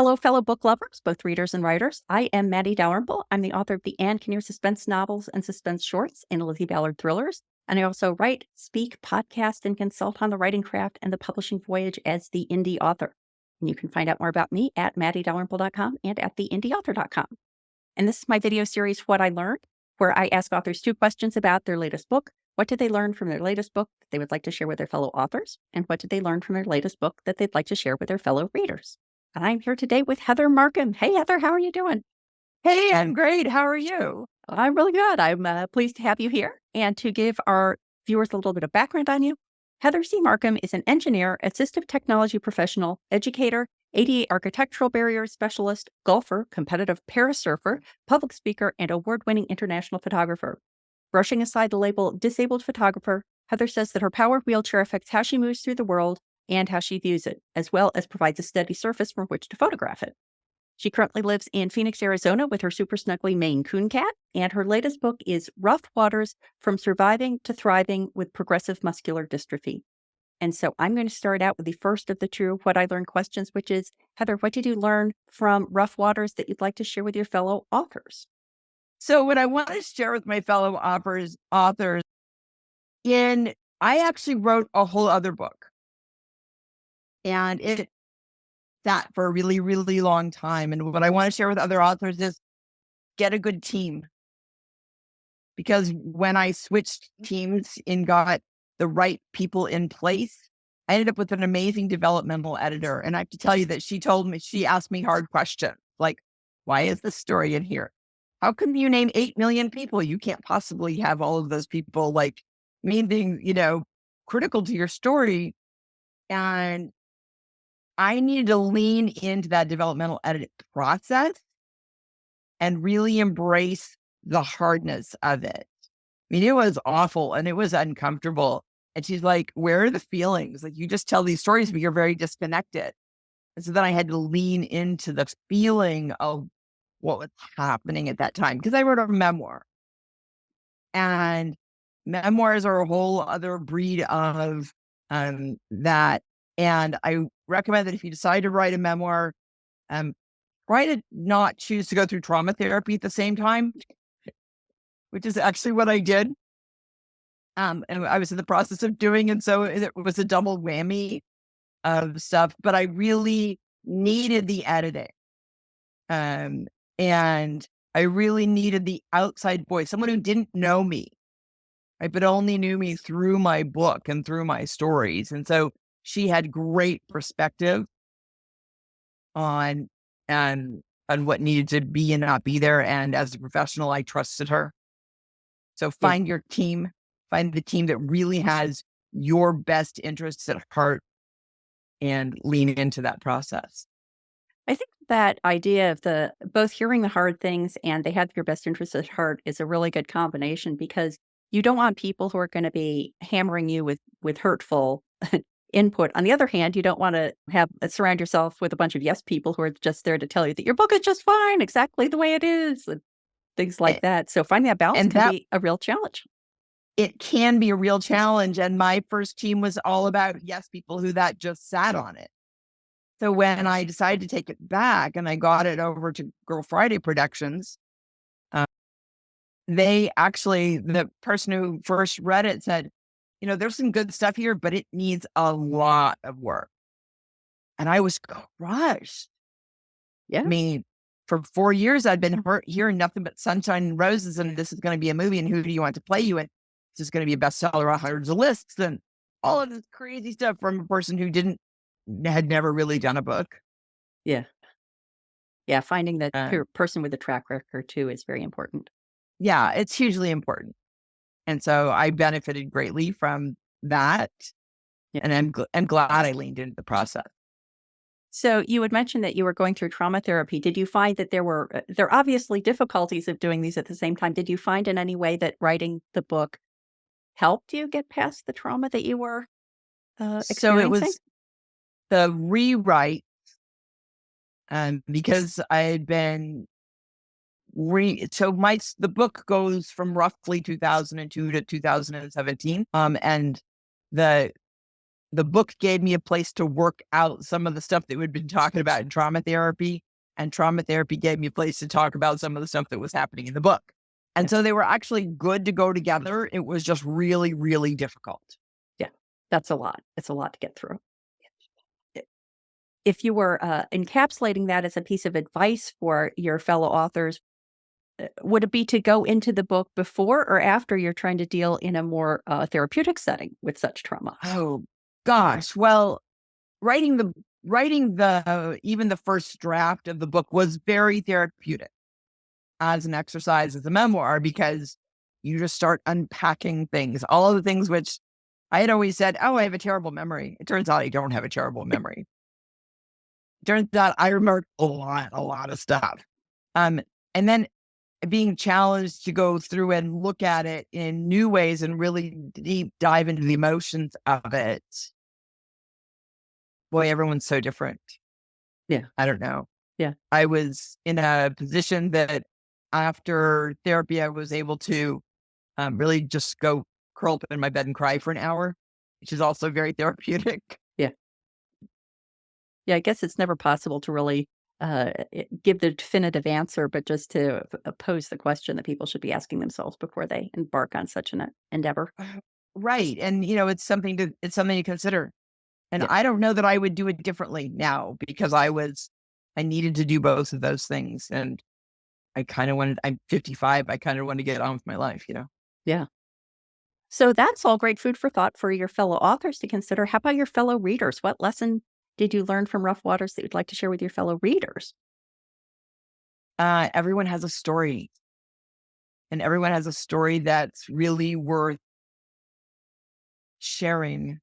Hello, fellow book lovers, both readers and writers. I am Matty Dalrymple. I'm the author of the Ann Kinnear Suspense Novels and Suspense Shorts and Lizzy Ballard Thrillers. And I also write, speak, podcast, and consult on the writing craft and the publishing voyage as the indie author. And you can find out more about me at mattydalrymple.com and at theindyauthor.com. And this is my video series, What I Learned, where I ask authors 2 questions about their latest book. What did they learn from their latest book that they would like to share with their fellow authors? And what did they learn from their latest book that they'd like to share with their fellow readers? And I'm here today with Heather Markham. Hey, Heather, how are you doing? Hey, I'm great. How are you? I'm really good. I'm pleased to have you here. And to give our viewers a little bit of background on you, Heather C. Markham is an engineer, assistive technology professional, educator, ADA architectural barrier specialist, golfer, competitive ParaSurfer, public speaker, and award-winning international photographer. Brushing aside the label disabled photographer, Heather says that her power wheelchair affects how she moves through the world and how she views it, as well as provides a steady surface from which to photograph it. She currently lives in Phoenix, Arizona with her supersnuggly Maine coon cat, and her latest book is Rough Waters: From Surviving to Thriving with Progressive Muscular Dystrophy. And so I'm going to start out with the first of the 2 What I Learned questions, which is, Heather, what did you learn from Rough Waters that you'd like to share with your fellow authors? So what I want to share with my fellow authors, I actually wrote a whole other book. And it sat for a really, really long time. And what I want to share with other authors is get a good team. Because when I switched teams and got the right people in place, I ended up with an amazing developmental editor. And I have to tell you that she asked me hard questions like, why is this story in here? How can you name 8 million people? You can't possibly have all of those people being, critical to your story. And I needed to lean into that developmental edit process and really embrace the hardness of it. I mean, it was awful and it was uncomfortable. And she's like, where are the feelings? Like, you just tell these stories, but you're very disconnected. And so then I had to lean into the feeling of what was happening at that time, because I wrote a memoir. And memoirs are a whole other breed of that. And I recommend that if you decide to write a memoir, try to not choose to go through trauma therapy at the same time, which is actually what I did. And I was in the process of doing, and so it was a double whammy of stuff, but I really needed the editing. And I really needed the outside voice, someone who didn't know me, right, but only knew me through my book and through my stories. And so she had great perspective on what needed to be and not be there. And as a professional, I trusted her. So find your team, find the team that really has your best interests at heart and lean into that process. I think that idea of both hearing the hard things and they have your best interests at heart is a really good combination, because you don't want people who are going to be hammering you with hurtful input. On the other hand, you don't want to surround yourself with a bunch of yes people who are just there to tell you that your book is just fine, exactly the way it is, and things like that. So finding that balance can be a real challenge. It can be a real challenge. And my first team was all about yes people who that just sat on it. So when I decided to take it back and I got it over to Girl Friday Productions, the person who first read it said, there's some good stuff here, but it needs a lot of work. And I was crushed. Yeah. I mean, for 4 years, I'd been hearing nothing but sunshine and roses, and this is going to be a movie, and who do you want to play you? And this is going to be a bestseller on hundreds of lists, and all of this crazy stuff from a person who had never really done a book. Yeah. Yeah. Finding that person with a track record too is very important. Yeah, it's hugely important. And so I benefited greatly from that. Yeah. And I'm glad I leaned into the process. So you had mentioned that you were going through trauma therapy. Did you find that there are obviously difficulties of doing these at the same time? Did you find in any way that writing the book helped you get past the trauma that you were experiencing? So it was the rewrite, because I had been the book goes from roughly 2002 to 2017. And the the book gave me a place to work out some of the stuff that we'd been talking about in trauma therapy. And trauma therapy gave me a place to talk about some of the stuff that was happening in the book. And so they were actually good to go together. It was just really, really difficult. Yeah, that's a lot. It's a lot to get through. If you were encapsulating that as a piece of advice for your fellow authors, would it be to go into the book before or after you're trying to deal in a more therapeutic setting with such trauma? Oh gosh. Well, writing the even the first draft of the book was very therapeutic as an exercise, as a memoir, because you just start unpacking things, all of the things which I had always said, oh, I have a terrible memory. It turns out I don't have a terrible memory. It turns out I remember a lot of stuff. And then being challenged to go through and look at it in new ways and really deep dive into the emotions of it. Boy, everyone's so different. Yeah. I don't know. Yeah. I was in a position that after therapy, I was able to really just go curl up in my bed and cry for an hour, which is also very therapeutic. Yeah. Yeah, I guess it's never possible to really give the definitive answer, but just to pose the question that people should be asking themselves before they embark on such an endeavor. Right. And, it's something to consider. And Yeah. I don't know that I would do it differently now because I needed to do both of those things. And I'm 55. I kind of want to get on with my life, Yeah. So that's all great food for thought for your fellow authors to consider. How about your fellow readers? What lesson did you learn from Rough Waters that you'd like to share with your fellow readers? Everyone has a story, and everyone has a story that's really worth sharing.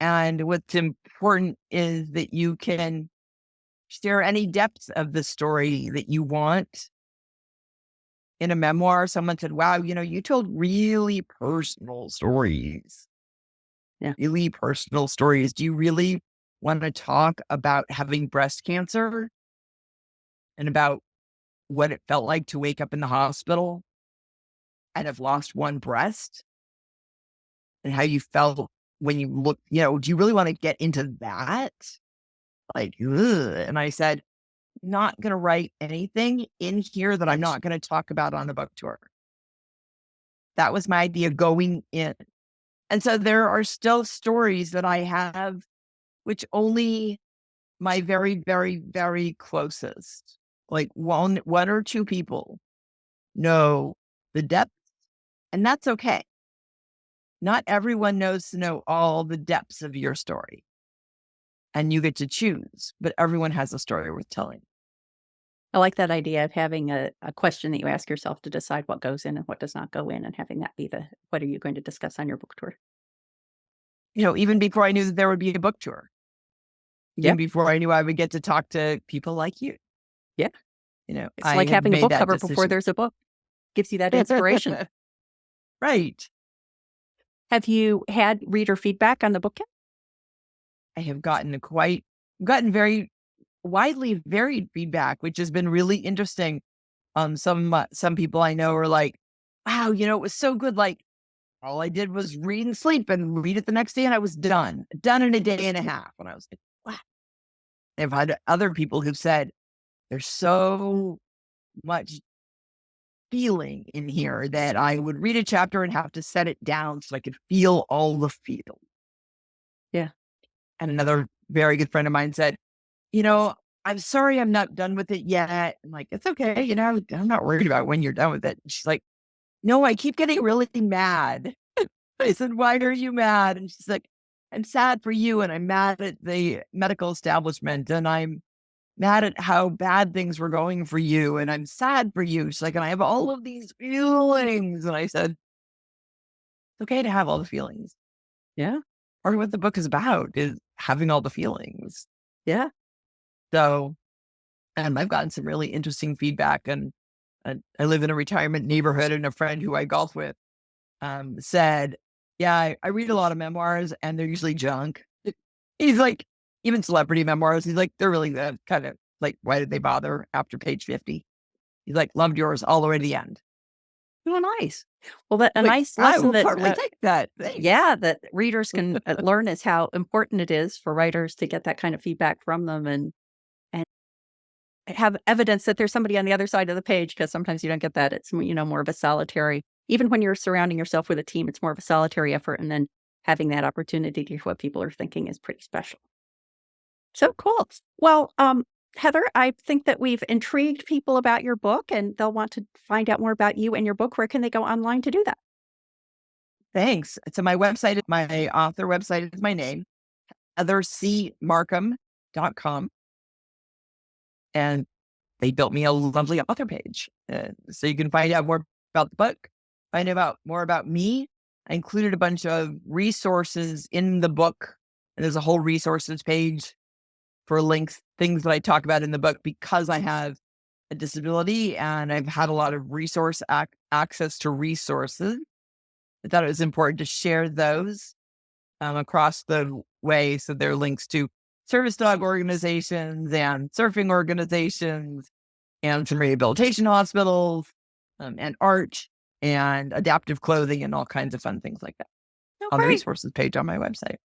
And what's important is that you can share any depth of the story that you want. In a memoir, someone said, wow, you told really personal stories. Yeah. Really personal stories. Do you really want to talk about having breast cancer and about what it felt like to wake up in the hospital and have lost one breast and how you felt when you look, do you really want to get into that? Like, ugh. And I said, not going to write anything in here that I'm not going to talk about on a book tour. That was my idea going in. And so there are still stories that I have, which only my very, very, very closest, like one or two people know the depth, and that's okay. Not everyone knows to know all the depths of your story, and you get to choose, but everyone has a story worth telling. I like that idea of having a question that you ask yourself to decide what goes in and what does not go in, and having that be what are you going to discuss on your book tour? Even before I knew that there would be a book tour, even before I knew I would get to talk to people like you. Yeah. It's It's like having a book cover before there's a book. Gives you that inspiration. Right. Have you had reader feedback on the book yet? I have gotten very widely varied feedback, which has been really interesting. Some people I know are like, wow, it was so good. Like all I did was read and sleep and read it the next day and I was done in a day and a half. And I was like, wow. I've had other people who've said there's so much feeling in here that I would read a chapter and have to set it down so I could feel all the feel. Yeah. And another very good friend of mine said, I'm sorry I'm not done with it yet. I'm like, it's okay. I'm not worried about when you're done with it. And she's like, no, I keep getting really mad. I said, why are you mad? And she's like, I'm sad for you. And I'm mad at the medical establishment. And I'm mad at how bad things were going for you. And I'm sad for you. She's like, and I have all of these feelings. And I said, it's okay to have all the feelings. Yeah. Or what the book is about is having all the feelings. Yeah. So, and I've gotten some really interesting feedback. And I live in a retirement neighborhood, and a friend who I golf with said, yeah, I read a lot of memoirs and they're usually junk. He's like, even celebrity memoirs, he's like, they're really kind of like, why did they bother after page 50? He's like, loved yours all the way to the end. Oh, nice. Well, a Like, nice I lesson will that, totally take that. Thanks. yeah, that readers can learn is how important it is for writers to get that kind of feedback from them and have evidence that there's somebody on the other side of the page, because sometimes you don't get that. It's, more of a solitary, even when you're surrounding yourself with a team, it's more of a solitary effort. And then having that opportunity to hear what people are thinking is pretty special. So cool. Well, Heather, I think that we've intrigued people about your book and they'll want to find out more about you and your book. Where can they go online to do that? Thanks. So my author website is my name, heathercmarkham.com. And they built me a lovely author page. So you can find out more about the book, find out more about me. I included a bunch of resources in the book. And there's a whole resources page for links, things that I talk about in the book because I have a disability and I've had a lot of access to resources. I thought it was important to share those across the way. So there are links to service dog organizations and surfing organizations and some rehabilitation hospitals and art and adaptive clothing and all kinds of fun things like that Oh, on the great. resources page on my website.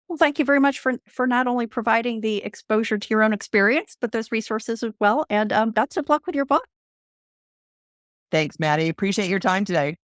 Well, thank you very much for not only providing the exposure to your own experience, but those resources as well. And best of luck with your book. Thanks, Maddie. Appreciate your time today.